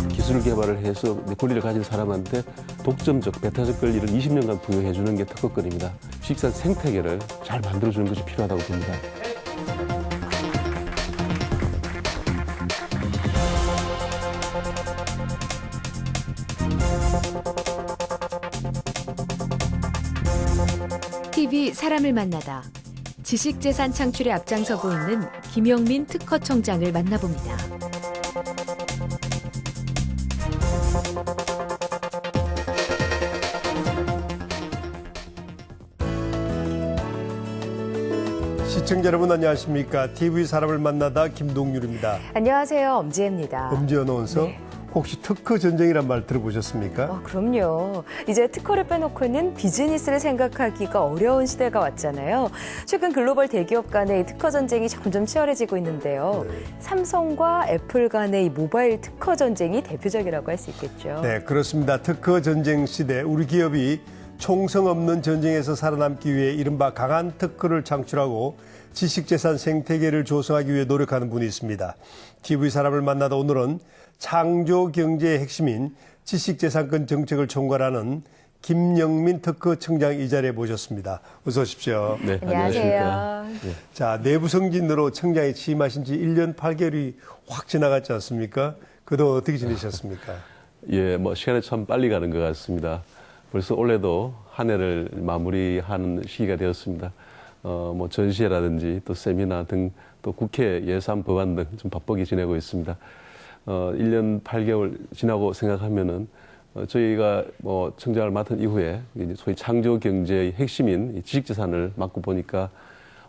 기술 개발을 해서 권리를 가진 사람한테 독점적, 배타적 권리를 20년간 부여해 주는 게 특허권입니다. 지식산 생태계를 잘 만들어주는 것이 필요하다고 봅니다. TV 사람을 만나다. 지식재산 창출에 앞장서고 있는 김영민 특허청장을 만나봅니다. 시청자 여러분 안녕하십니까? TV 사람을 만나다 김동률입니다. 안녕하세요. 엄지혜입니다. 엄지혜 아나운서. 네. 혹시 특허 전쟁이란 말 들어보셨습니까? 그럼요. 이제 특허를 빼놓고는 비즈니스를 생각하기가 어려운 시대가 왔잖아요. 최근 글로벌 대기업 간의 이 특허 전쟁이 점점 치열해지고 있는데요. 네. 삼성과 애플 간의 이 모바일 특허 전쟁이 대표적이라고 할 수 있겠죠. 네, 그렇습니다. 특허 전쟁 시대 우리 기업이 총성 없는 전쟁에서 살아남기 위해 이른바 강한 특허를 창출하고 지식재산 생태계를 조성하기 위해 노력하는 분이 있습니다. TV 사람을 만나다 오늘은 창조 경제의 핵심인 지식재산권 정책을 총괄하는 김영민 특허청장 이 자리에 모셨습니다. 어서 오십시오. 네, 안녕하세요. 안녕하십니까. 네. 자, 내부 승진으로 청장에 취임하신 지 1년 8개월이 확 지나갔지 않습니까? 그동안 어떻게 지내셨습니까? 예, 시간이 참 빨리 가는 것 같습니다. 벌써 올해도 한 해를 마무리하는 시기가 되었습니다. 전시회라든지 또 세미나 등 또 국회 예산 법안 등 좀 바쁘게 지내고 있습니다. 1년 8개월 지나고 생각하면은 저희가 청장을 맡은 이후에 이제 소위 창조 경제의 핵심인 지식재산을 맡고 보니까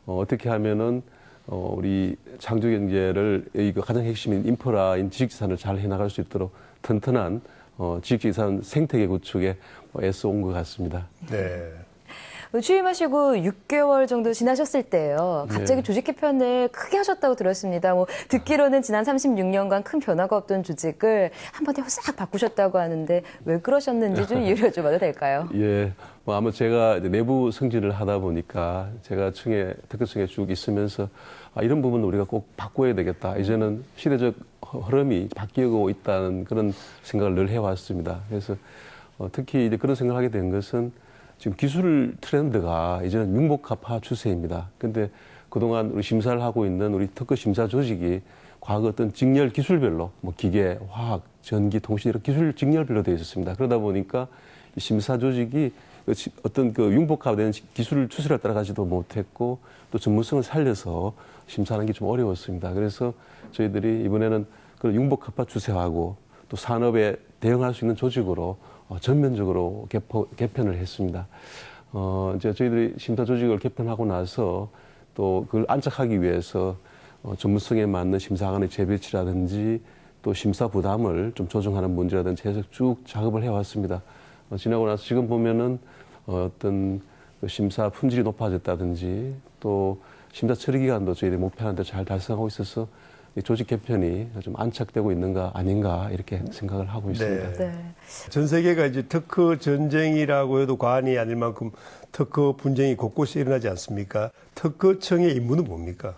어떻게 하면은 우리 창조 경제를 가장 핵심인 인프라인 지식재산을 잘 해나갈 수 있도록 튼튼한 지식재산 생태계 구축에 애써 온 것 같습니다. 네. 취임하시고 6개월 정도 지나셨을 때요. 갑자기 네. 조직 개편을 크게 하셨다고 들었습니다. 듣기로는 지난 36년간 큰 변화가 없던 조직을 한 번에 싹 바꾸셨다고 하는데 왜 그러셨는지 좀 이유를 여쭤봐도 될까요? 예, 아마 제가 이제 내부 승진을 하다 보니까 제가 특허청에 쭉 있으면서 이런 부분은 우리가 꼭 바꿔야 되겠다. 이제는 시대적 흐름이 바뀌고 있다는 그런 생각을 늘 해왔습니다. 그래서 특히 이제 그런 생각을 하게 된 것은 지금 기술 트렌드가 이제는 융복합화 추세입니다. 근데 그동안 우리 심사를 하고 있는 우리 특허 심사 조직이 과거 어떤 직렬 기술별로 기계, 화학, 전기, 통신 이런 기술 직렬별로 되어 있었습니다. 그러다 보니까 이 심사 조직이 어떤 융복합된 기술 추세를 따라가지도 못했고 또 전문성을 살려서 심사하는 게 좀 어려웠습니다. 그래서 저희들이 이번에는 그런 융복합화 추세하고 또 산업에 대응할 수 있는 조직으로 전면적으로 개편을 했습니다. 이제 저희들이 심사 조직을 개편하고 나서 또 그걸 안착하기 위해서 전문성에 맞는 심사관의 재배치라든지 또 심사 부담을 좀 조정하는 문제라든지 해서 쭉 작업을 해왔습니다. 지나고 나서 지금 보면은 어떤 심사 품질이 높아졌다든지 또 심사 처리 기간도 저희들이 목표하는 데 잘 달성하고 있어서 조직 개편이 좀 안착되고 있는가 아닌가 이렇게 생각을 하고 있습니다. 네. 전 세계가 이제 특허 전쟁이라고 해도 과언이 아닐 만큼 특허 분쟁이 곳곳에 일어나지 않습니까? 특허청의 임무는 뭡니까?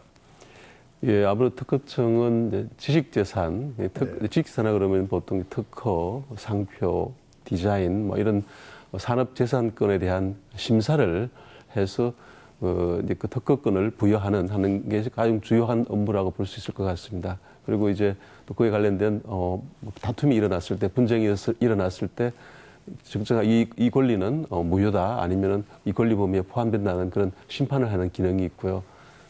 예, 아무래도 특허청은 이제 지식재산, 지식재산이라 그러면 보통 특허, 상표, 디자인 이런 산업재산권에 대한 심사를 해서 이제 그 특허권을 부여하는 게 가장 주요한 업무라고 볼 수 있을 것 같습니다. 그리고 이제 또 그에 관련된 다툼이 일어났을 때, 분쟁이 일어났을 때, 적정한 이 권리는 무효다 아니면은 이 권리 범위에 포함된다는 그런 심판을 하는 기능이 있고요.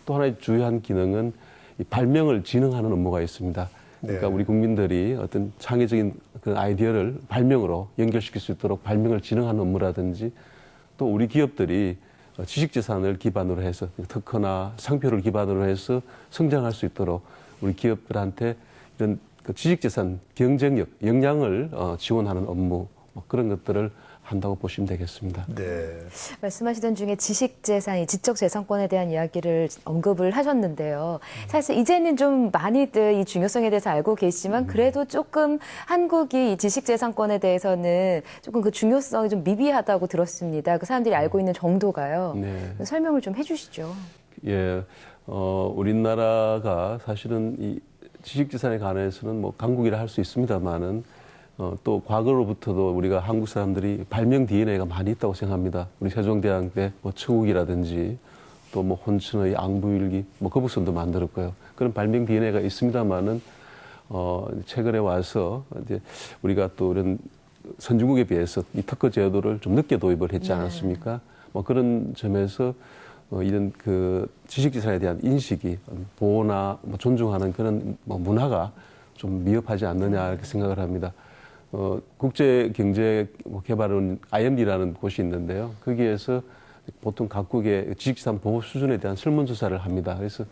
또 하나의 주요한 기능은 이 발명을 진흥하는 업무가 있습니다. 그러니까 네. 우리 국민들이 어떤 창의적인 그 아이디어를 발명으로 연결시킬 수 있도록 발명을 진흥하는 업무라든지 또 우리 기업들이 지식재산을 기반으로 해서 특허나 상표를 기반으로 해서 성장할 수 있도록 우리 기업들한테 이런 지식재산 경쟁력, 역량을 지원하는 업무 그런 것들을 한다고 보시면 되겠습니다. 네. 말씀하시던 중에 지식재산, 지적재산권에 대한 이야기를 언급을 하셨는데요. 사실 이제는 좀 많이들 이 중요성에 대해서 알고 계시지만 그래도 조금 한국이 이 지식재산권에 대해서는 조금 그 중요성이 좀 미비하다고 들었습니다. 그 사람들이 알고 있는 정도가요. 네. 설명을 좀 해주시죠. 예, 우리나라가 사실은 이 지식재산에 관해서는 뭐 강국이라 할 수 있습니다만은 또 과거로부터도 우리가 한국 사람들이 발명 DNA가 많이 있다고 생각합니다. 우리 세종대왕 때 뭐 청욱이라든지 또 뭐 혼천의 앙부일기, 뭐 거북선도 만들었고요. 그런 발명 DNA가 있습니다만은 최근에 와서 이제 우리가 또 이런 선진국에 비해서 이 특허 제도를 좀 늦게 도입을 했지 않았습니까? 뭐 그런 점에서 이런 그 지식재산에 대한 인식이 보호나 뭐 존중하는 그런 뭐 문화가 좀 미흡하지 않느냐 이렇게 생각을 합니다. 국제경제개발은 IMD라는 곳이 있는데요. 거기에서 보통 각국의 지식재산 보호 수준에 대한 설문조사를 합니다. 그래서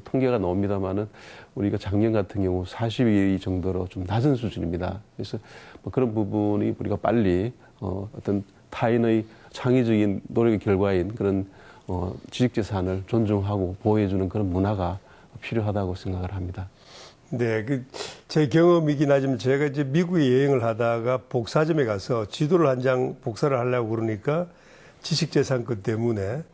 통계가 나옵니다만은 우리가 작년 같은 경우 42위 정도로 좀 낮은 수준입니다. 그래서 뭐 그런 부분이 우리가 빨리 어떤 타인의 창의적인 노력의 결과인 그런 지식재산을 존중하고 보호해주는 그런 문화가 필요하다고 생각을 합니다. 네, 제 경험이긴 하지만 제가 이제 미국에 여행을 하다가 복사점에 가서 지도를 한 장 복사를 하려고 그러니까 지식재산권 때문에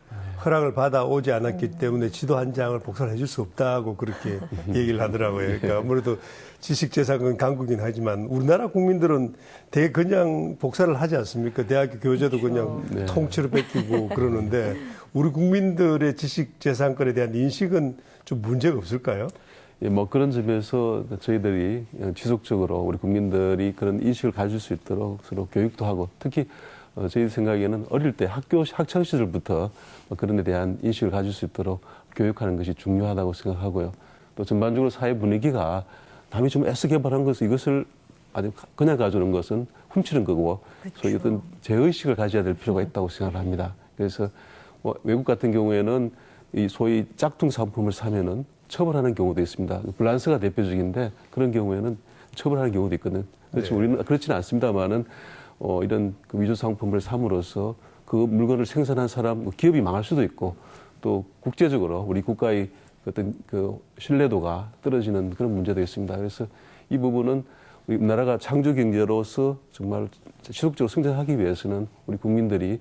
허락을 받아오지 않았기 때문에 지도 한 장을 복사를 해줄 수 없다고 그렇게 얘기를 하더라고요. 그러니까 아무래도 지식재산권 강국이긴 하지만 우리나라 국민들은 되게 그냥 복사를 하지 않습니까? 대학교 교재도 그냥 네. 통째로 뺏기고 그러는데 우리 국민들의 지식재산권에 대한 인식은 좀 문제가 없을까요? 예, 뭐 그런 점에서 저희들이 지속적으로 우리 국민들이 그런 인식을 가질 수 있도록 서로 교육도 하고 특히 저희 생각에는 어릴 때 학창 시절부터 그런 데 대한 인식을 가질 수 있도록 교육하는 것이 중요하다고 생각하고요. 또 전반적으로 사회 분위기가 남이 좀 애써 개발한 것을 이것을 아주 그냥 가져오는 것은 훔치는 거고 소위 어떤 제의식을 가져야 될 필요가 있다고 생각을 합니다. 그래서 뭐 외국 같은 경우에는 이 소위 짝퉁 상품을 사면은 처벌하는 경우도 있습니다. 밸런스가 대표적인데 그런 경우에는 처벌하는 경우도 있거든요. 그렇지 우리는 그렇지는 않습니다만은 이런 그 위조 상품을 삼으로써 그 물건을 생산한 사람 기업이 망할 수도 있고 또 국제적으로 우리 국가의 어떤 그 신뢰도가 떨어지는 그런 문제도 있습니다. 그래서 이 부분은 우리나라가 창조 경제로서 정말 지속적으로 성장하기 위해서는 우리 국민들이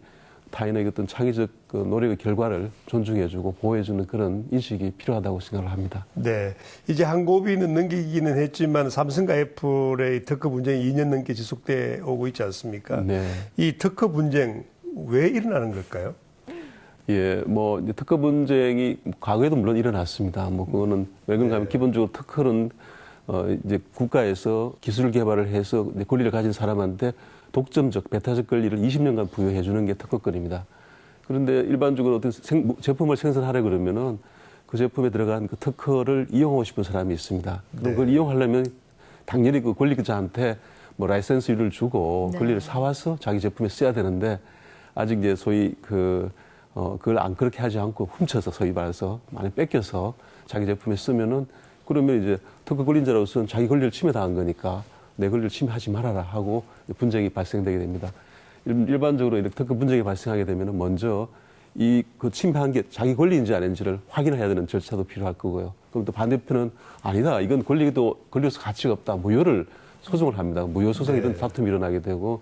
타인의 어떤 창의적 그 노력의 결과를 존중해주고 보호해주는 그런 인식이 필요하다고 생각을 합니다. 네. 이제 한 고비는 넘기기는 했지만 삼성과 애플의 특허 분쟁이 2년 넘게 지속돼 오고 있지 않습니까? 네. 이 특허 분쟁 왜 일어나는 걸까요? 예, 뭐 이제 특허 분쟁이 과거에도 물론 일어났습니다. 뭐 그거는 왜 그런가 하면 기본적으로 특허는 이제 국가에서 기술 개발을 해서 이제 권리를 가진 사람한테 독점적, 배타적 권리를 20년간 부여해 주는 게 특허권입니다. 그런데 일반적으로 어떤 제품을 생산하려 그러면은 그 제품에 들어간 그 특허를 이용하고 싶은 사람이 있습니다. 또 그걸 이용하려면 당연히 그 권리자한테 뭐 라이센스료를 주고 권리를 사와서 자기 제품에 써야 되는데 아직 이제 소위 그걸 안 그렇게 하지 않고 훔쳐서 소위 말해서 많이 뺏겨서 자기 제품에 쓰면은 그러면 이제 특허 권리자로서는 자기 권리를 침해당한 거니까 내 권리를 침해하지 말아라 하고 분쟁이 발생되게 됩니다. 일반적으로 이렇게 특허 분쟁이 발생하게 되면 먼저 그 침해한 게 자기 권리인지 아닌지를 확인해야 되는 절차도 필요할 거고요. 그럼 또 반대편은 아니다. 이건 권리로서 가치가 없다. 무효를 소송을 합니다. 무효 소송 이런 다툼이 일어나게 되고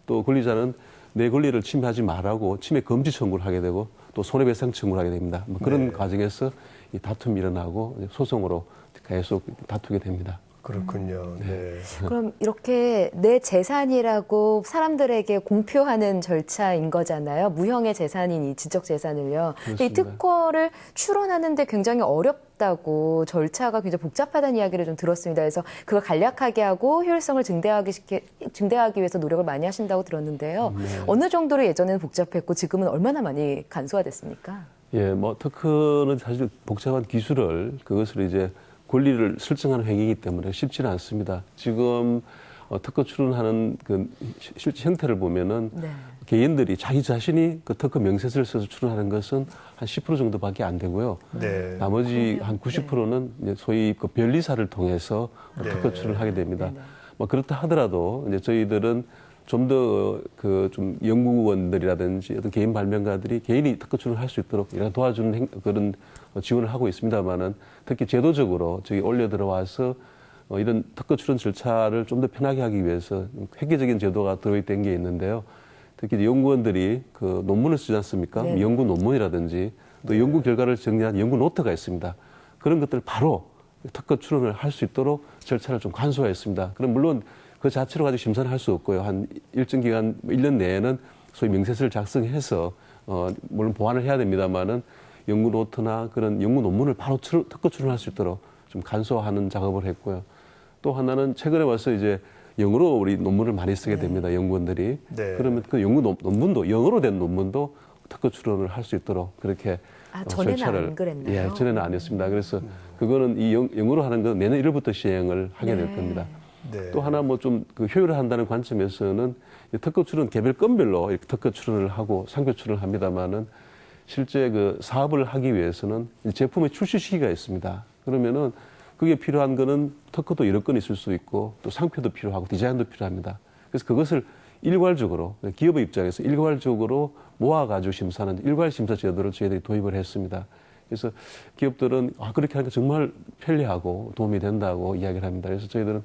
또 권리자는 내 권리를 침해하지 말라고 침해 금지 청구를 하게 되고 또 손해배상 청구를 하게 됩니다. 뭐 그런 과정에서 이 다툼이 일어나고 소송으로 계속 다투게 됩니다. 그렇군요. 네. 그럼 이렇게 내 재산이라고 사람들에게 공표하는 절차인 거잖아요. 무형의 재산인 이 지적 재산을요. 근데 이 특허를 추론하는데 굉장히 어렵다고 절차가 굉장히 복잡하다는 이야기를 좀 들었습니다. 그래서 그걸 간략하게 하고 효율성을 증대하기 위해서 노력을 많이 하신다고 들었는데요. 어느 정도로 예전에는 복잡했고 지금은 얼마나 많이 간소화됐습니까? 예, 뭐 특허는 사실 복잡한 기술을 그것을 이제 권리를 설정하는 행위이기 때문에 쉽지는 않습니다. 지금 특허 출원하는 그 실제 형태를 보면은 개인들이 자기 자신이 그 특허 명세서를 써서 출원하는 것은 한 10% 정도밖에 안 되고요. 나머지 한 90%는 이제 소위 그 변리사를 통해서 특허 출원을 하게 됩니다. 뭐 그렇다 하더라도 이제 저희들은 좀 더 그 좀 연구원들이라든지 어떤 개인 발명가들이 개인이 특허 출원을 할 수 있도록 도와주는 그런 지원을 하고 있습니다만은 특히 제도적으로 저기 올려 들어와서 이런 특허 출원 절차를 좀 더 편하게 하기 위해서 획기적인 제도가 들어있던 게 있는데요. 특히 연구원들이 그 논문을 쓰지 않습니까? 네. 연구 논문이라든지 또 연구 결과를 정리한 연구 노트가 있습니다. 그런 것들을 바로 특허 출원을 할 수 있도록 절차를 좀 간소화했습니다. 그럼 물론 그 자체로 가지고 심사는 할 수 없고요. 한 일정 기간, 1년 내에는 소위 명세서를 작성해서 물론 보완을 해야 됩니다만은 연구 노트나 그런 연구 논문을 바로 특허 출원할 수 있도록 좀 간소화하는 작업을 했고요. 또 하나는 최근에 와서 이제 영어로 우리 논문을 많이 쓰게 됩니다. 연구원들이. 네. 그러면 그 연구 논문도 영어로 된 논문도 특허 출원을 할 수 있도록 그렇게 전에는 절차를 안 그랬나요? 예, 전에는 안 했습니다. 그래서 그거는 이 영어로 하는 건 내년 1월부터 시행을 하게 될 겁니다. 네. 또 하나 뭐 좀 그 효율을 한다는 관점에서는 특허 출원 개별 건별로 이렇게 특허 출원을 하고 상표 출원을 합니다만은 실제 그 사업을 하기 위해서는 제품의 출시 시기가 있습니다. 그러면은 그게 필요한 거는 특허도 여러 건 있을 수 있고 또 상표도 필요하고 디자인도 필요합니다. 그래서 그것을 일괄적으로 기업의 입장에서 일괄적으로 모아가지고 심사하는 일괄 심사 제도를 저희들이 도입을 했습니다. 그래서 기업들은 그렇게 하니까 정말 편리하고 도움이 된다고 이야기를 합니다. 그래서 저희들은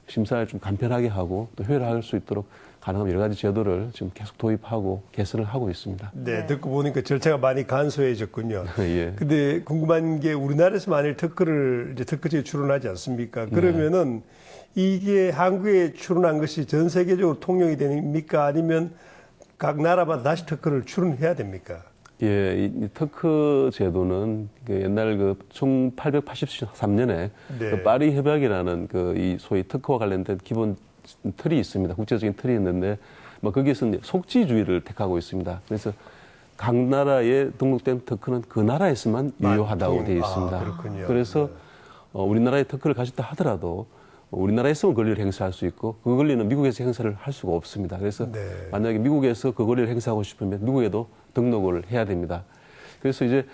심사를 좀 간편하게 하고 또 효율화할 수 있도록 가능한 여러 가지 제도를 지금 계속 도입하고 개선을 하고 있습니다. 네, 듣고 보니까 절차가 많이 간소해졌군요. 예. 근데 궁금한 게 우리나라에서 만일 특허를 이제 특허제에 출원하지 않습니까? 그러면은 이게 한국에 출원한 것이 전 세계적으로 통용이 됩니까? 아니면 각 나라마다 다시 특허를 출원해야 됩니까? 예, 이 특허 제도는 그 옛날 그 1883년에 네. 그 파리 협약이라는 그 이 소위 특허와 관련된 기본 틀이 있습니다. 국제적인 틀이 있는데 뭐 거기에서는 속지주의를 택하고 있습니다. 그래서 각 나라에 등록된 특허는 그 나라에서만 유효하다고 되어 있습니다. 그렇군요. 그래서 우리나라에 특허를 가졌다 하더라도 우리나라에서만 권리를 행사할 수 있고 그 권리는 미국에서 행사를 할 수가 없습니다. 그래서 네. 만약에 미국에서 그 권리를 행사하고 싶으면 미국에도 등록을 해야 됩니다. 그래서 이제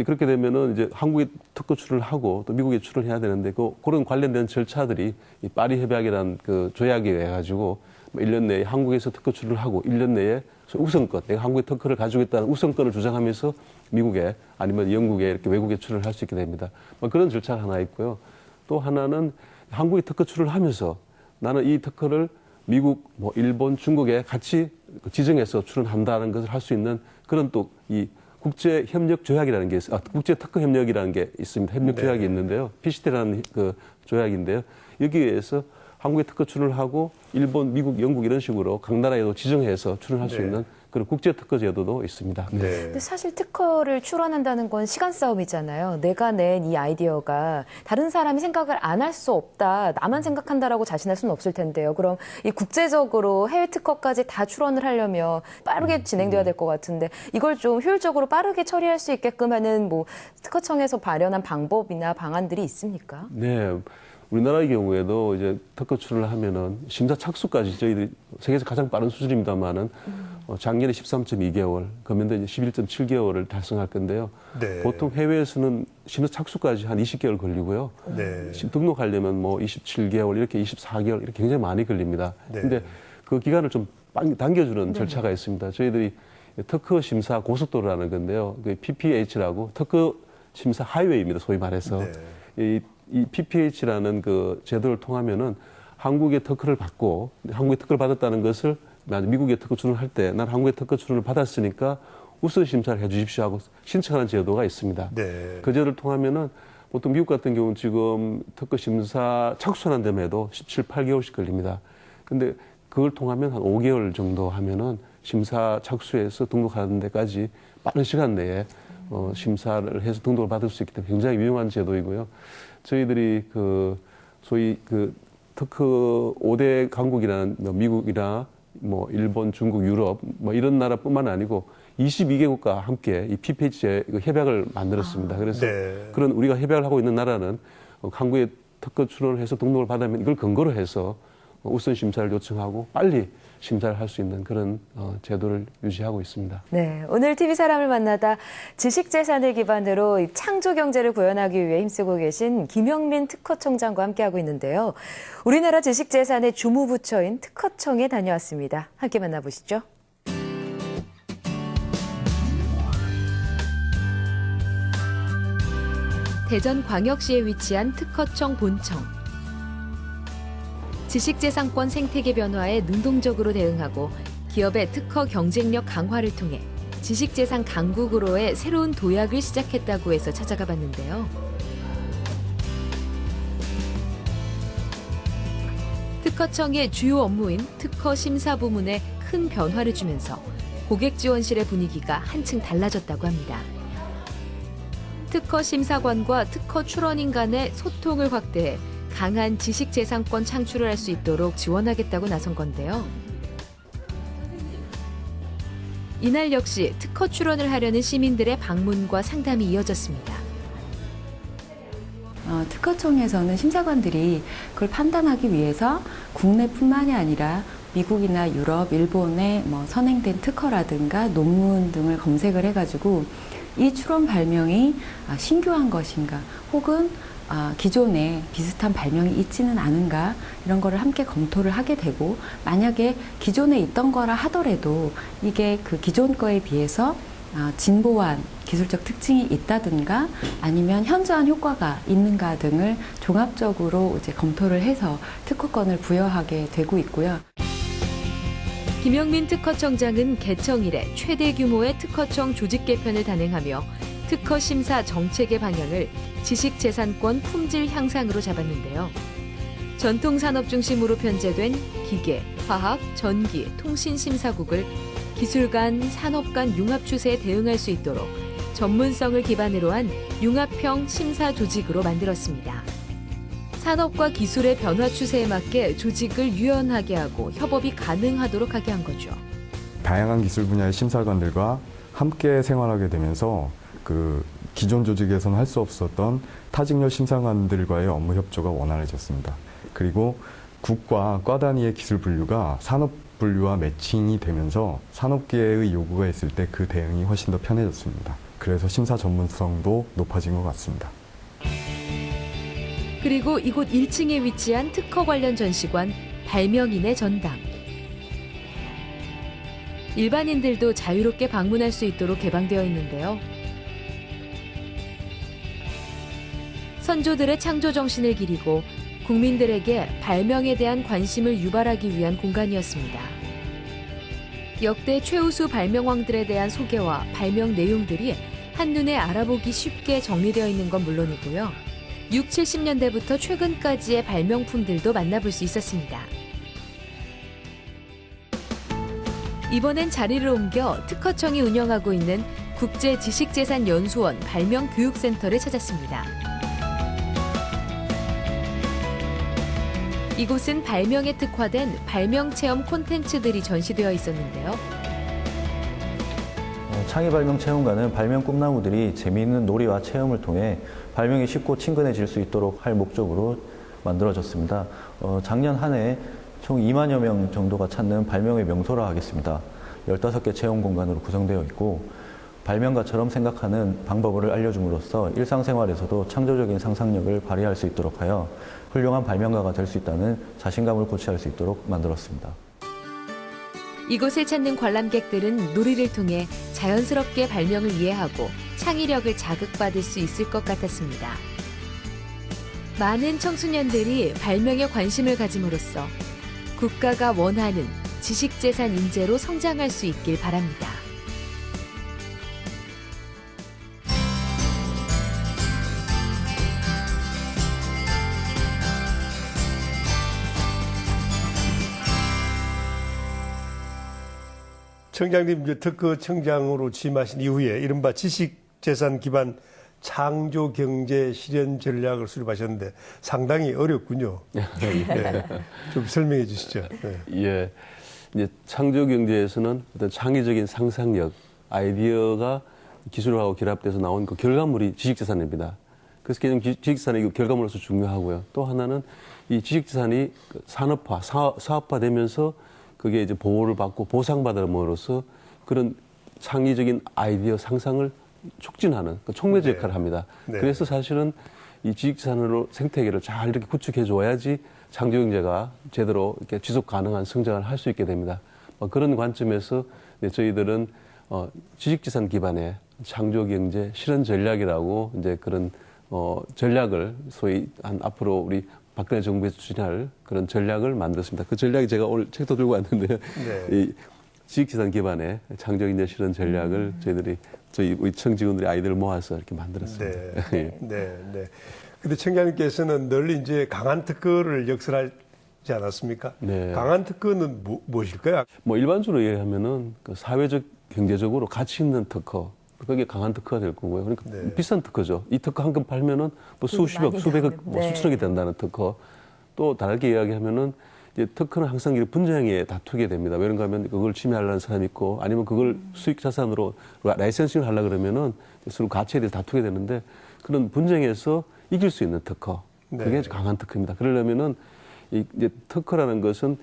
그렇게 되면은 이제 한국에 특허 출원을 하고 또 미국에 출원을 해야 되는데 그런 관련된 절차들이 이 파리 협약이라는 그 조약에 의해 가지고 1년 내에 한국에서 특허 출원을 하고 1년 내에 우선권, 내가 한국의 특허를 가지고 있다는 우선권을 주장하면서 미국에 아니면 영국에 이렇게 외국에 출원을 할 수 있게 됩니다. 뭐 그런 절차가 하나 있고요. 또 하나는 한국에 특허 출원을 하면서 나는 이 특허를 미국, 뭐 일본, 중국에 같이 지정해서 출원한다는 것을 할 수 있는 그런 또 이 국제 협력 조약이라는 게 있어요. 국제 특허 협력이라는 게 있습니다. 협력 조약이 있는데요. PCT라는 그 조약인데요. 여기에서 한국에 특허 출원을 하고 일본, 미국, 영국 이런 식으로 각 나라에도 지정해서 출원할 수 있는 그런 국제 특허 제도도 있습니다. 네. 근데 사실 특허를 출원한다는 건 시간 싸움이잖아요. 내가 낸 이 아이디어가 다른 사람이 생각을 안 할 수 없다. 나만 생각한다라고 자신할 수는 없을 텐데요. 그럼 이 국제적으로 해외 특허까지 다 출원을 하려면 빠르게 진행돼야 될 것 같은데 이걸 좀 효율적으로 빠르게 처리할 수 있게끔 하는 뭐 특허청에서 마련한 방법이나 방안들이 있습니까? 네. 우리나라의 경우에도 이제 특허 출원을 하면은 심사 착수까지 저희들이 세계에서 가장 빠른 수준입니다만은 작년에 13.2개월, 금년도 이제 11.7개월을 달성할 건데요. 네. 보통 해외에서는 심사 착수까지 한 20개월 걸리고요. 네. 등록하려면 뭐 27개월, 이렇게 24개월 이렇게 굉장히 많이 걸립니다. 네. 근데 그 기간을 좀 당겨주는 절차가 있습니다. 저희들이 특허 심사 고속도로라는 건데요. 그 PPH라고 특허 심사 하이웨이입니다. 소위 말해서. 네. 이 PPH라는 그 제도를 통하면은 한국의 특허를 받고 한국의 특허를 받았다는 것을 미국의 특허 출원을 할 때 난 한국의 특허 출원을 받았으니까 우선 심사를 해 주십시오 하고 신청하는 제도가 있습니다. 네. 그 제도를 통하면은 보통 미국 같은 경우는 지금 특허 심사 착수하는 데만 해도 17, 8개월씩 걸립니다. 근데 그걸 통하면 한 5개월 정도 하면은 심사 착수해서 등록하는 데까지 빠른 시간 내에 심사를 해서 등록을 받을 수 있기 때문에 굉장히 유용한 제도이고요. 저희들이 그 소위 그 특허 5대 강국이라는 미국이나 뭐 일본, 중국, 유럽 뭐 이런 나라뿐만 아니고 22개국과 함께 이 PPH 협약을 만들었습니다. 그래서 그런 우리가 협약을 하고 있는 나라는 한국에 특허 출원을 해서 등록을 받으면 이걸 근거로 해서 우선 심사를 요청하고 빨리 심사를 할 수 있는 그런 제도를 유지하고 있습니다. 네, 오늘 TV 사람을 만나다 지식재산을 기반으로 창조 경제를 구현하기 위해 힘쓰고 계신 김영민 특허청장과 함께하고 있는데요. 우리나라 지식재산의 주무부처인 특허청에 다녀왔습니다. 함께 만나보시죠. 대전광역시에 위치한 특허청 본청. 지식재산권 생태계 변화에 능동적으로 대응하고 기업의 특허 경쟁력 강화를 통해 지식재산 강국으로의 새로운 도약을 시작했다고 해서 찾아가 봤는데요. 특허청의 주요 업무인 특허 심사 부문에 큰 변화를 주면서 고객 지원실의 분위기가 한층 달라졌다고 합니다. 특허 심사관과 특허 출원인 간의 소통을 확대해 강한 지식재산권 창출을 할 수 있도록 지원하겠다고 나선 건데요. 이날 역시 특허 출원을 하려는 시민들의 방문과 상담이 이어졌습니다. 특허청에서는 심사관들이 그걸 판단하기 위해서 국내뿐만이 아니라 미국이나 유럽, 일본의 선행된 특허라든가 논문 등을 검색을 해가지고 이 출원 발명이 신규한 것인가 혹은 기존에 비슷한 발명이 있지는 않은가 이런 거를 함께 검토를 하게 되고 만약에 기존에 있던 거라 하더라도 이게 그 기존 거에 비해서 진보한 기술적 특징이 있다든가 아니면 현저한 효과가 있는가 등을 종합적으로 이제 검토를 해서 특허권을 부여하게 되고 있고요. 김영민 특허청장은 개청 이래 최대 규모의 특허청 조직 개편을 단행하며 특허 심사 정책의 방향을 지식재산권 품질 향상으로 잡았는데요. 전통산업 중심으로 편제된 기계, 화학, 전기, 통신 심사국을 기술 간, 산업 간 융합 추세에 대응할 수 있도록 전문성을 기반으로 한 융합형 심사 조직으로 만들었습니다. 산업과 기술의 변화 추세에 맞게 조직을 유연하게 하고 협업이 가능하도록 하게 한 거죠. 다양한 기술 분야의 심사관들과 함께 생활하게 되면서 그 기존 조직에서는 할 수 없었던 타직렬 심사관들과의 업무 협조가 원활해졌습니다. 그리고 국과 과 단위의 기술 분류가 산업 분류와 매칭이 되면서 산업계의 요구가 있을 때 그 대응이 훨씬 더 편해졌습니다. 그래서 심사 전문성도 높아진 것 같습니다. 그리고 이곳 1층에 위치한 특허 관련 전시관 발명인의 전당. 일반인들도 자유롭게 방문할 수 있도록 개방되어 있는데요. 선조들의 창조 정신을 기리고 국민들에게 발명에 대한 관심을 유발하기 위한 공간이었습니다. 역대 최우수 발명왕들에 대한 소개와 발명 내용들이 한눈에 알아보기 쉽게 정리되어 있는 건 물론이고요. 6, 70년대부터 최근까지의 발명품들도 만나볼 수 있었습니다. 이번엔 자리를 옮겨 특허청이 운영하고 있는 국제지식재산연수원 발명교육센터를 찾았습니다. 이곳은 발명에 특화된 발명체험 콘텐츠들이 전시되어 있었는데요. 창의발명체험관은 발명 꿈나무들이 재미있는 놀이와 체험을 통해 발명이 쉽고 친근해질 수 있도록 할 목적으로 만들어졌습니다. 작년 한 해 총 2만여 명 정도가 찾는 발명의 명소라 하겠습니다. 15개 체험 공간으로 구성되어 있고 발명가처럼 생각하는 방법을 알려줌으로써 일상생활에서도 창조적인 상상력을 발휘할 수 있도록 하여 훌륭한 발명가가 될 수 있다는 자신감을 고취할 수 있도록 만들었습니다. 이곳을 찾는 관람객들은 놀이를 통해 자연스럽게 발명을 이해하고 창의력을 자극받을 수 있을 것 같았습니다. 많은 청소년들이 발명에 관심을 가짐으로써 국가가 원하는 지식재산 인재로 성장할 수 있길 바랍니다. 청장님 이제 특허청장으로 취임하신 이후에 이른바 지식재산 기반 창조경제 실현 전략을 수립하셨는데 상당히 어렵군요. 네. 좀 설명해 주시죠. 네. 예. 이제 창조 경제에서는 어떤 창의적인 상상력, 아이디어가 기술하고 결합돼서 나온 그 결과물이 지식재산입니다. 그래서 지식재산이 그 결과물로서 중요하고요. 또 하나는 이 지식재산이 산업화, 사업화되면서 그게 이제 보호를 받고 보상받음으로써 그런 창의적인 아이디어 상상을 촉진하는 그 촉매제 역할을 합니다. 네. 그래서 사실은 이 지식재산으로 생태계를 잘 이렇게 구축해 줘야지 창조경제가 제대로 이렇게 지속 가능한 성장을 할 수 있게 됩니다. 그런 관점에서 저희들은 지식재산 기반의 창조경제 실현 전략이라고 이제 그런 전략을 소위 앞으로 우리 박근혜 정부에서 추진할 그런 전략을 만들었습니다. 그 전략이 제가 오늘 책도 들고 왔는데요. 네. 이 지식재산 기반의 창조경제 실현 전략을 저희 우리 청직원들이 아이들을 모아서 이렇게 만들었습니다. 네. 네. 근데 청장님께서는 늘 이제 강한 특허를 역설하지 않았습니까? 네. 강한 특허는 무엇일까요? 뭐 일반적으로 얘기하면은 그 사회적 경제적으로 가치 있는 특허, 그게 강한 특허가 될 거고요. 그러니까 네. 비싼 특허죠. 이 특허 한 건 팔면은 뭐 수십억, 수백억, 뭐 네. 수천억이 된다는 특허. 또 다르게 이야기하면은 이제 특허는 항상 이 분쟁에 다투게 됩니다. 왜 그런가 하면 그걸 침해하려는 사람이 있고 아니면 그걸 수익 자산으로 라이센싱을 하려고 그러면은 서로 가치에 대해서 다투게 되는데 그런 분쟁에서 이길 수 있는 특허. 그게 네. 강한 특허입니다. 그러려면은 이제 특허라는 것은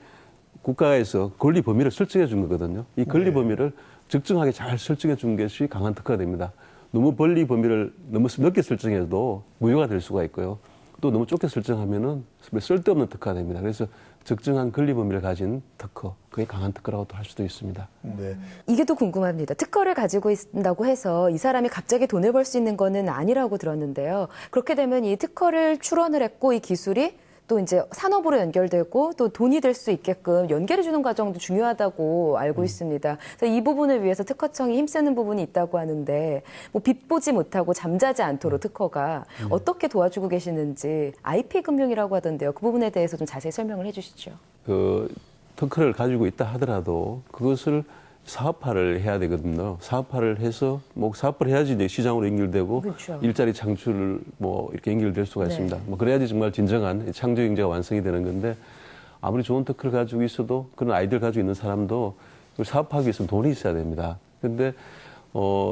국가에서 권리 범위를 설정해 준 거거든요. 이 권리 범위를 적정하게 잘 설정해 준 것이 강한 특허가 됩니다. 너무 권리 범위를 너무 넓게 설정해도 무효가 될 수가 있고요. 또 너무 좁게 설정하면은 쓸데없는 특허가 됩니다. 그래서 적정한 권리 범위를 가진 특허, 그게 강한 특허라고도 할 수도 있습니다. 네. 이게 또 궁금합니다. 특허를 가지고 있다고 해서 이 사람이 갑자기 돈을 벌 수 있는 거는 아니라고 들었는데요. 그렇게 되면 이 특허를 출원을 했고 이 기술이 또 이제 산업으로 연결되고 또 돈이 될 수 있게끔 연결해 주는 과정도 중요하다고 알고 있습니다. 그래서 이 부분을 위해서 특허청이 힘쓰는 부분이 있다고 하는데 뭐 빚 보지 못하고 잠자지 않도록 특허가 어떻게 도와주고 계시는지 IP 금융이라고 하던데요. 그 부분에 대해서 좀 자세히 설명을 해 주시죠. 그 특허를 가지고 있다 하더라도 그것을 사업화를 해야 되거든요. 사업화를 해서 뭐 사업화를 해야지 이제 시장으로 연결되고 그렇죠. 일자리 창출 뭐 이렇게 연결될 수가 네. 있습니다. 뭐 그래야지 정말 진정한 창조 경제가 완성이 되는 건데 아무리 좋은 특허를 가지고 있어도 그런 아이디어를 가지고 있는 사람도 그걸 사업하기 위해서는 돈이 있어야 됩니다. 근데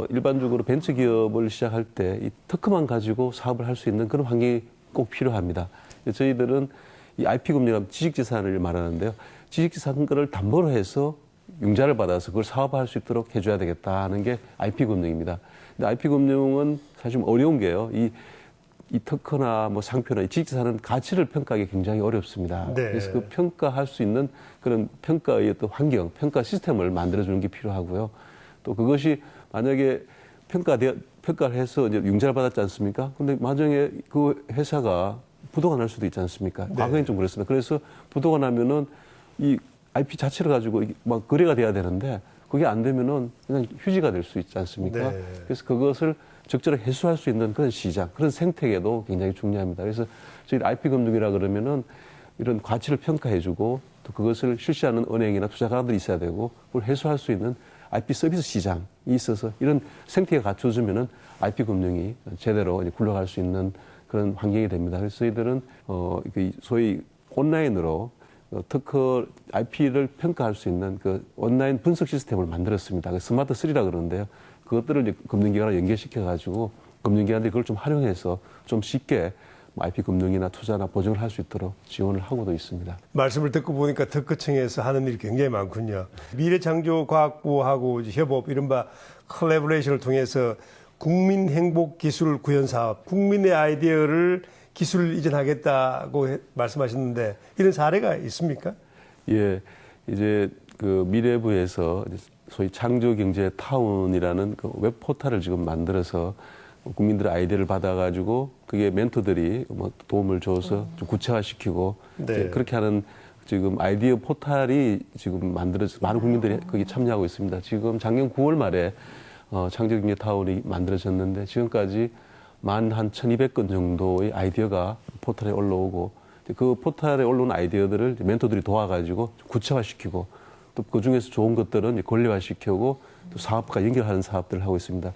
일반적으로 벤처 기업을 시작할 때 이 특허만 가지고 사업을 할 수 있는 그런 환경이 꼭 필요합니다. 저희들은 이 IP 금융이라는 지식재산을 말하는데요. 지식재산을 담보로 해서 융자를 받아서 그걸 사업화할 수 있도록 해줘야 되겠다 하는 게 IP 금융입니다. 근데 IP 금융은 사실 어려운 게요. 이 특허나 뭐 상표나 이 지식재산은 가치를 평가하기 굉장히 어렵습니다. 네. 그래서 그 평가할 수 있는 그런 평가의 어떤 환경, 평가 시스템을 만들어주는 게 필요하고요. 또 그것이 만약에 평가를 해서 이제 융자를 받았지 않습니까? 근데 나중에 그 회사가 부도가 날 수도 있지 않습니까? 네. 과거엔 좀 그랬습니다. 그래서 부도가 나면은 이 IP 자체를 가지고 막 거래가 돼야 되는데 그게 안 되면은 그냥 휴지가 될 수 있지 않습니까? 네. 그래서 그것을 적절하게 해소할 수 있는 그런 시장, 그런 생태계도 굉장히 중요합니다. 그래서 저희 IP 금융이라 그러면은 이런 가치를 평가해주고 또 그것을 실시하는 은행이나 투자가들이 있어야 되고 그걸 해소할 수 있는 IP 서비스 시장이 있어서 이런 생태계가 갖춰지면은 IP 금융이 제대로 이제 굴러갈 수 있는 그런 환경이 됩니다. 그래서 저희들은 소위 온라인으로 특허 IP를 평가할 수 있는 그 온라인 분석 시스템을 만들었습니다. 그 스마트 3라 그러는데요. 그것들을 이제 금융기관에 연계시켜가지고 금융기관들이 그걸 좀 활용해서 좀 쉽게 IP 금융이나 투자나 보증을 할 수 있도록 지원을 하고도 있습니다. 말씀을 듣고 보니까 특허청에서 하는 일이 굉장히 많군요. 미래창조과학부하고 협업, 이른바 컬래버레이션을 통해서 국민행복기술 구현사업, 국민의 아이디어를 기술 이전하겠다고 말씀하셨는데 이런 사례가 있습니까? 예, 이제 그 미래부에서 소위 창조경제타운이라는 그 웹포털을 지금 만들어서 국민들의 아이디어를 받아가지고 그게 멘토들이 뭐 도움을 줘서 좀 구체화시키고 네. 이제 그렇게 하는 지금 아이디어 포털이 지금 만들어서 많은 국민들이 거기 참여하고 있습니다. 지금 작년 9월 말에 창조경제타운이 만들어졌는데 지금까지 한 1,200건 정도의 아이디어가 포털에 올라오고 그 포털에 올라온 아이디어들을 멘토들이 도와가지고 구체화시키고 또 그중에서 좋은 것들은 권리화시키고 또 사업과 연결하는 사업들을 하고 있습니다.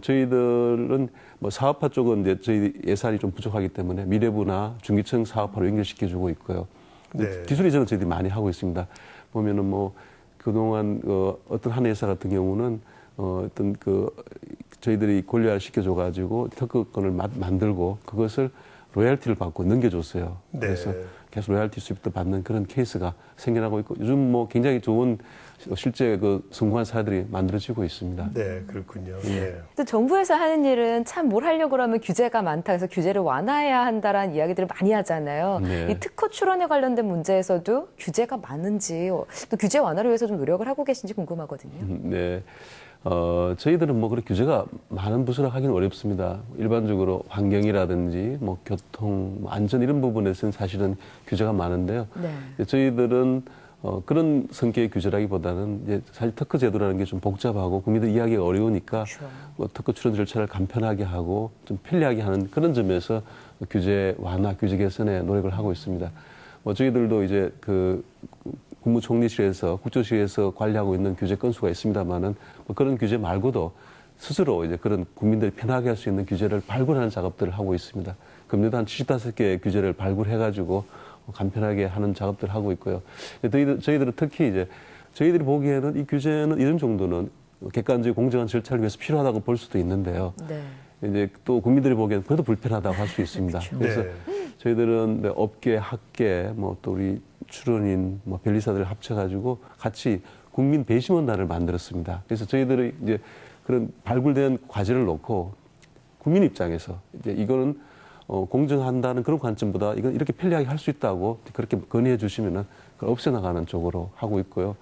저희들은 뭐 사업화 쪽은 이제 저희 예산이 좀 부족하기 때문에 미래부나 중기청 사업화로 연결시켜주고 있고요. 네. 기술 이전은 저희들이 많이 하고 있습니다. 보면은 뭐 그동안 어떤 한 회사 같은 경우는 어떤 저희들이 권리화를 시켜줘가지고 특허권을 만들고 그것을 로열티를 받고 넘겨줬어요. 네. 그래서 계속 로열티 수입도 받는 그런 케이스가 생겨나고 있고 요즘 뭐 굉장히 좋은 실제 성공한 사례들이 만들어지고 있습니다. 네, 그렇군요. 네. 또 정부에서 하는 일은 참 뭘 하려고 하면 규제가 많다. 그래서 규제를 완화해야 한다라는 이야기들을 많이 하잖아요. 네. 이 특허 출원에 관련된 문제에서도 규제가 많은지 또 규제 완화를 위해서 좀 노력을 하고 계신지 궁금하거든요. 네. 저희들은 뭐 그렇게 규제가 많은 부서라 하기는 어렵습니다. 일반적으로 환경이라든지 뭐 교통, 뭐 안전 이런 부분에서는 사실은 규제가 많은데요. 네. 저희들은 그런 성격의 규제라기보다는 이제 사실 특허 제도라는 게 좀 복잡하고 국민들 이해하기가 어려우니까 뭐 특허 출원 절차를 간편하게 하고 좀 편리하게 하는 그런 점에서 규제 완화, 규제 개선에 노력을 하고 있습니다. 뭐 저희들도 이제 그 국무총리실에서 국조실에서 관리하고 있는 규제 건수가 있습니다만은 뭐 그런 규제 말고도 스스로 이제 그런 국민들이 편하게 할 수 있는 규제를 발굴하는 작업들을 하고 있습니다. 금년도 한 75개의 규제를 발굴해가지고 간편하게 하는 작업들을 하고 있고요. 저희들은 특히 이제 저희들이 보기에는 이 규제는 이런 정도는 객관적이고 공정한 절차를 위해서 필요하다고 볼 수도 있는데요. 네. 이제 또 국민들이 보기에는 그래도 불편하다고 할 수 있습니다. 그래서 저희들은 업계, 학계, 뭐 또 우리 출원인, 뭐 변리사들을 합쳐가지고 같이 국민 배심원단을 만들었습니다. 그래서 저희들이 이제 그런 발굴된 과제를 놓고 국민 입장에서 이제 이거는 공정한다는 그런 관점보다 이건 이렇게 편리하게 할 수 있다고 그렇게 건의해 주시면은 그걸 없애나가는 쪽으로 하고 있고요.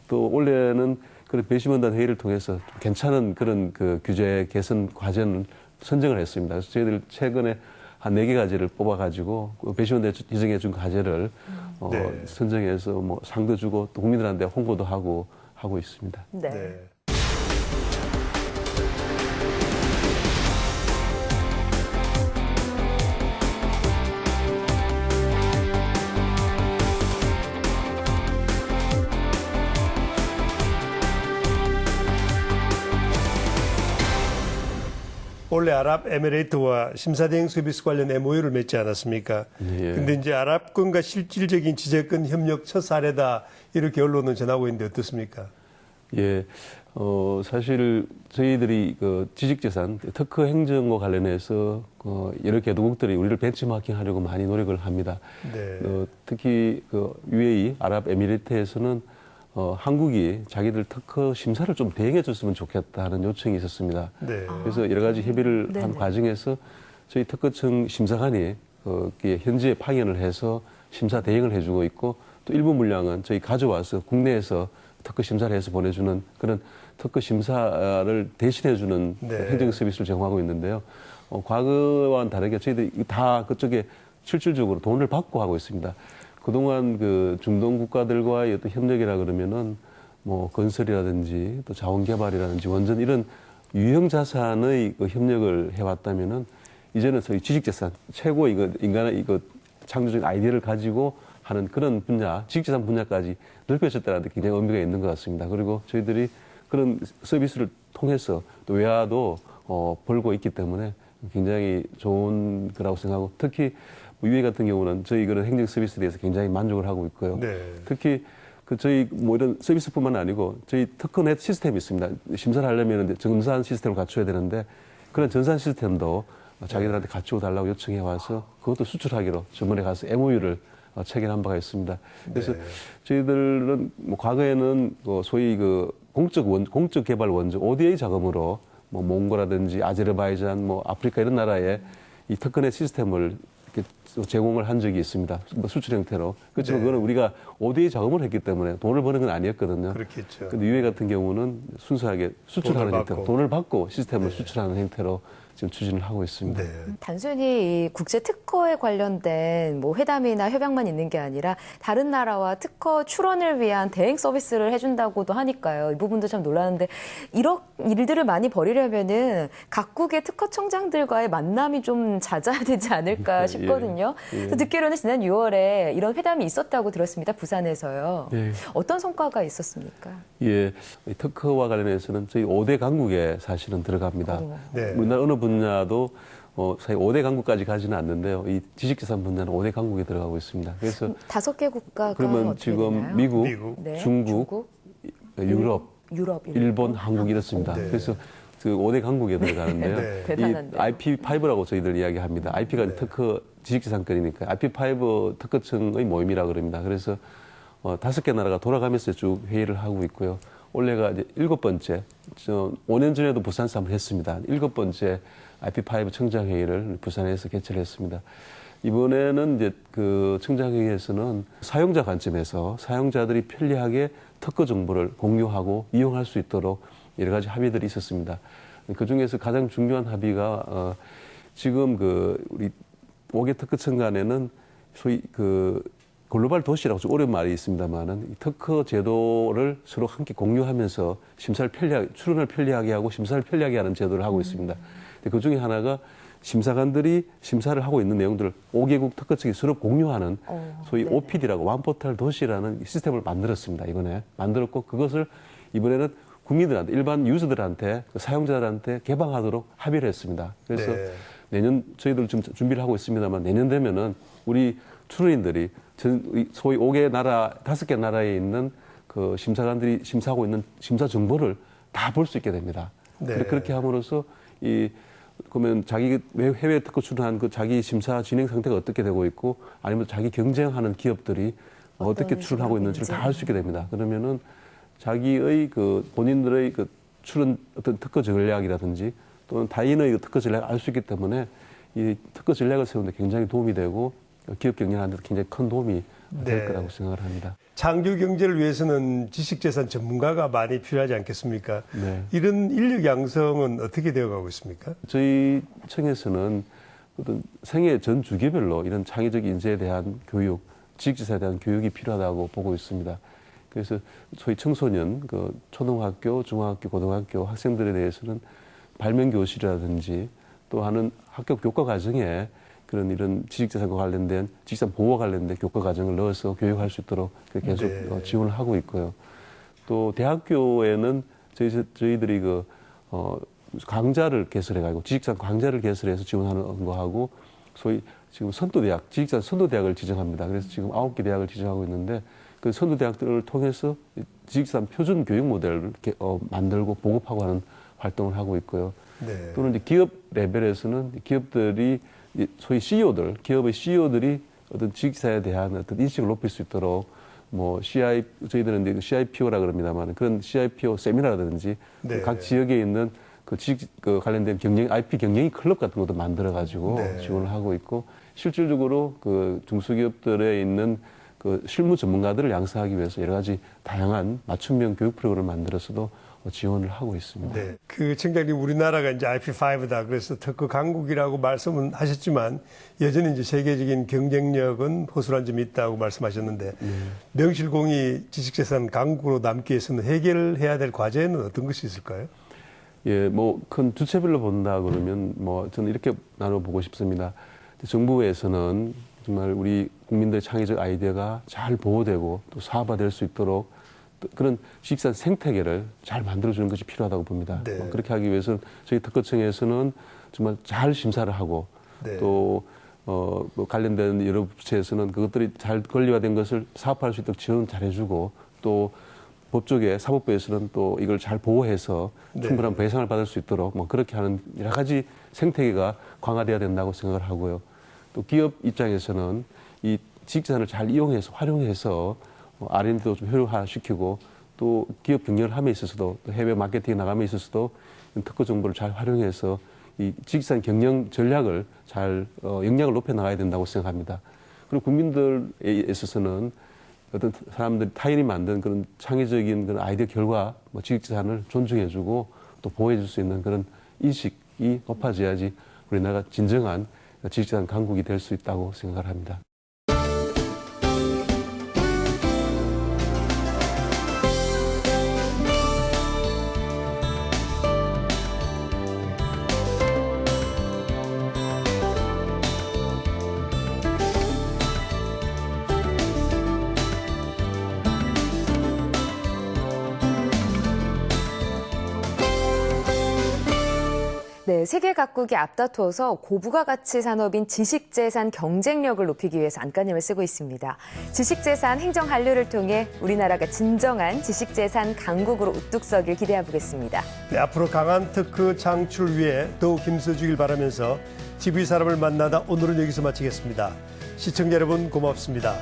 또 올해는 그런 배심원단 회의를 통해서 좀 괜찮은 그런 그 규제 개선 과제는 선정을 했습니다. 그래서 저희들 최근에 한 4개 과제를 뽑아가지고 배심원단에 지정해 준 과제를 선정해서 뭐 상도 주고 또 국민들한테 홍보도 하고 있습니다. 네. 네. 원래 아랍에미레이트와 심사대행 서비스 관련 MOU를 맺지 않았습니까? 근데 이제 아랍권과 실질적인 지재권 협력 첫 사례다 이렇게 언론은 전하고 있는데 어떻습니까? 예, 사실 저희들이 그 지식재산 특허 행정과 관련해서 여러 개도국들이 우리를 벤치마킹하려고 많이 노력을 합니다. 네. 특히 그 UAE 아랍에미리트에서는 한국이 자기들 특허 심사를 좀 대행해 줬으면 좋겠다는 요청이 있었습니다. 네. 그래서 여러 가지 협의를 한 네네. 과정에서 저희 특허청 심사관이 현지에 파견을 해서 심사 대행을 해주고 있고 또 일부 물량은 저희 가져와서 국내에서 특허 심사를 해서 보내주는 그런 특허 심사를 대신해주는 네. 행정 서비스를 제공하고 있는데요. 과거와는 다르게 저희들이 다 그쪽에 실질적으로 돈을 받고 하고 있습니다. 그동안 그 중동 국가들과의 어떤 협력이라 그러면은 뭐 건설이라든지 또 자원개발이라든지 원전 이런 유형 자산의 그 협력을 해왔다면은 이제는 저희 지식재산 최고의 인간의 창조적인 아이디어를 가지고 하는 그런 분야, 지식재산 분야까지 넓혀졌다는 데 굉장히 의미가 있는 것 같습니다. 그리고 저희들이 그런 서비스를 통해서 또 외화도 벌고 있기 때문에 굉장히 좋은 거라고 생각하고 특히 UAE 같은 경우는 저희 그런 행정 서비스에 대해서 굉장히 만족을 하고 있고요. 네. 특히 저희 뭐 이런 서비스뿐만 아니고 저희 특허넷 시스템이 있습니다. 심사를 하려면 전산 시스템을 갖춰야 되는데 그런 전산 시스템도 자기들한테 갖추고 달라고 요청해 와서 그것도 수출하기로 저번에 가서 MOU를 체결한 바가 있습니다. 그래서 저희들은 뭐 과거에는 소위 공적 개발 원조 ODA 자금으로 뭐 몽골이라든지 아제르바이잔, 뭐 아프리카 이런 나라에 이 특허넷 시스템을 이렇게 제공을 한 적이 있습니다. 뭐 수출 형태로. 그렇지만 그거는 우리가 ODA 자금을 했기 때문에 돈을 버는 건 아니었거든요. 그렇겠죠. 근데 UAE 같은 경우는 순수하게 수출하는 형태로 돈을 받고 시스템을 네. 수출하는 형태로 지금 추진을 하고 있습니다. 네. 단순히 이 국제 특허에 관련된 뭐 회담이나 협약만 있는 게 아니라 다른 나라와 특허 출원을 위한 대행 서비스를 해준다고도 하니까요. 이 부분도 참 놀라는데 이런 일들을 많이 벌이려면은 각국의 특허청장들과의 만남이 좀 잦아야 되지 않을까 싶거든요. 그래서 듣기로는 지난 6월에 이런 회담이 있었다고 들었습니다. 부산에서요. 예. 어떤 성과가 있었습니까? 예, 이 특허와 관련해서는 저희 5대 강국에 사실은 들어갑니다. 네. 우리나라 어느 분야도 사실 5대 강국까지 가지는 않는데요. 이 지식재산 분야는 5대 강국에 들어가고 있습니다. 그래서 5개 국가가 그러면 어떻게 지금 되나요? 미국, 네, 중국, 유럽, 일본, 한국 이렇습니다. 네. 그래서 그 5대 강국에 들어가는데요. 네. 대단한데요. 이 IP5라고 저희들 이야기합니다. IP가 특허 지식재산권이니까 IP5 특허청의 모임이라 그럽니다. 그래서 5개 나라가 돌아가면서 쭉 회의를 하고 있고요. 올해가 이제 7번째, 5년 전에도 부산에서 한번 했습니다. 7번째 IP5 청장회의를 부산에서 개최를 했습니다. 이번에는 이제 그 청장회의에서는 사용자 관점에서 사용자들이 편리하게 특허 정보를 공유하고 이용할 수 있도록 여러 가지 합의들이 있었습니다. 그 중에서 가장 중요한 합의가 지금 우리 5개 특허청 간에는 소위 글로벌 도시라고 좀 어려운 말이 있습니다만은 특허 제도를 서로 함께 공유하면서 출원을 편리하게 하고 심사를 편리하게 하는 제도를 하고 있습니다. 그 중에 하나가 심사관들이 심사를 하고 있는 내용들을 5개국 특허 측이 서로 공유하는 소위 네네. OPD라고 완포털 도시라는 시스템을 만들었습니다. 이번에 만들었고 그것을 이번에는 국민들한테 일반 유저들한테 사용자들한테 개방하도록 합의를 했습니다. 그래서 네. 내년 저희들 좀 준비를 하고 있습니다만 내년 되면은 우리 출원인들이 소위 5개 나라에 있는 그 심사관들이 심사하고 있는 심사 정보를 다 볼 수 있게 됩니다. 네. 그렇게 함으로써 그러면 자기 해외 특허 출원한 그 자기 심사 진행 상태가 어떻게 되고 있고 아니면 자기 경쟁하는 기업들이 어떻게 출원하고 있는지를 다 알 수 있게 됩니다. 그러면은 자기의 본인들의 출원 어떤 특허 전략이라든지 또는 타인의 특허 전략을 알 수 있기 때문에 이 특허 전략을 세우는데 굉장히 도움이 되고 기업 경영하는 데 굉장히 큰 도움이 될 네. 거라고 생각을 합니다. 장기 경제를 위해서는 지식재산 전문가가 많이 필요하지 않겠습니까? 네. 이런 인력 양성은 어떻게 되어가고 있습니까? 저희 청에서는 어떤 생애 전 주기별로 이런 창의적 인재에 대한 교육, 지식재산에 대한 교육이 필요하다고 보고 있습니다. 그래서 소위 청소년, 초등학교, 중학교, 고등학교 학생들에 대해서는 발명교실이라든지 또 하는 학교 교과 과정에 이런 지식재산과 관련된 지식재산 보호와 관련된 교과 과정을 넣어서 교육할 수 있도록 계속 네. 지원을 하고 있고요. 또 대학교에는 저희들이 강좌를 개설해가지고 지식재산 강좌를 개설해서 지원하는 거하고 소위 지금 선도대학, 지식재산 선도대학을 지정합니다. 그래서 지금 9개 대학을 지정하고 있는데 그 선도대학들을 통해서 지식재산 표준 교육 모델을 만들고 보급하고 하는 활동을 하고 있고요. 네. 또는 이제 기업 레벨에서는 기업들이 소위 CEO들, 기업의 CEO들이 어떤 지식재산에 대한 어떤 인식을 높일 수 있도록 저희들은 이제 CIPO라 그럽니다만 그런 CIPO 세미나라든지 네. 각 지역에 있는 관련된 IP 경영이 클럽 같은 것도 만들어가지고 네. 지원을 하고 있고 실질적으로 중소기업들에 있는 실무 전문가들을 양성하기 위해서 여러 가지 다양한 맞춤형 교육 프로그램을 만들어서도 지원을 하고 있습니다. 네. 청장님, 우리나라가 이제 IP5다. 그래서 특허 강국이라고 말씀은 하셨지만 여전히 이제 세계적인 경쟁력은 허술한 점이 있다고 말씀하셨는데 명실공히 지식재산 강국으로 남기 위해서는 해결해야 될 과제는 어떤 것이 있을까요? 예, 큰 주체별로 본다 그러면 저는 이렇게 나눠보고 싶습니다. 정부에서는 정말 우리 국민들의 창의적 아이디어가 잘 보호되고 또 사업화될 수 있도록 그런 지식재산 생태계를 잘 만들어주는 것이 필요하다고 봅니다. 네. 그렇게 하기 위해서는 저희 특허청에서는 정말 잘 심사를 하고 네. 또 관련된 여러 부처에서는 그것들이 잘 권리화된 것을 사업화할 수 있도록 지원 잘해주고 또 법조계 사법부에서는 또 이걸 잘 보호해서 네. 충분한 배상을 받을 수 있도록 그렇게 하는 여러 가지 생태계가 강화돼야 된다고 생각을 하고요. 또 기업 입장에서는 이 지식재산을 잘 이용해서 활용해서 R&D도 좀 효율화시키고 또 기업 경영을 함에 있어서도 또 해외 마케팅에 나감에 있어서도 특허 정보를 잘 활용해서 이 지식재산 경영 전략을 잘 역량을 높여 나가야 된다고 생각합니다. 그리고 국민들에 있어서는 어떤 사람들이 타인이 만든 그런 창의적인 그런 아이디어 결과 지식재산을 존중해주고 또 보호해줄 수 있는 그런 인식이 높아져야지 우리나라가 진정한 지식재산 강국이 될 수 있다고 생각을 합니다. 네, 세계 각국이 앞다퉈서 고부가 가치 산업인 지식재산 경쟁력을 높이기 위해서 안간힘을 쓰고 있습니다. 지식재산 행정 한류를 통해 우리나라가 진정한 지식재산 강국으로 우뚝 서길 기대해 보겠습니다. 네, 앞으로 강한 특허 창출 위해 더욱 힘써주길 바라면서 TV 사람을 만나다 오늘은 여기서 마치겠습니다. 시청자 여러분 고맙습니다.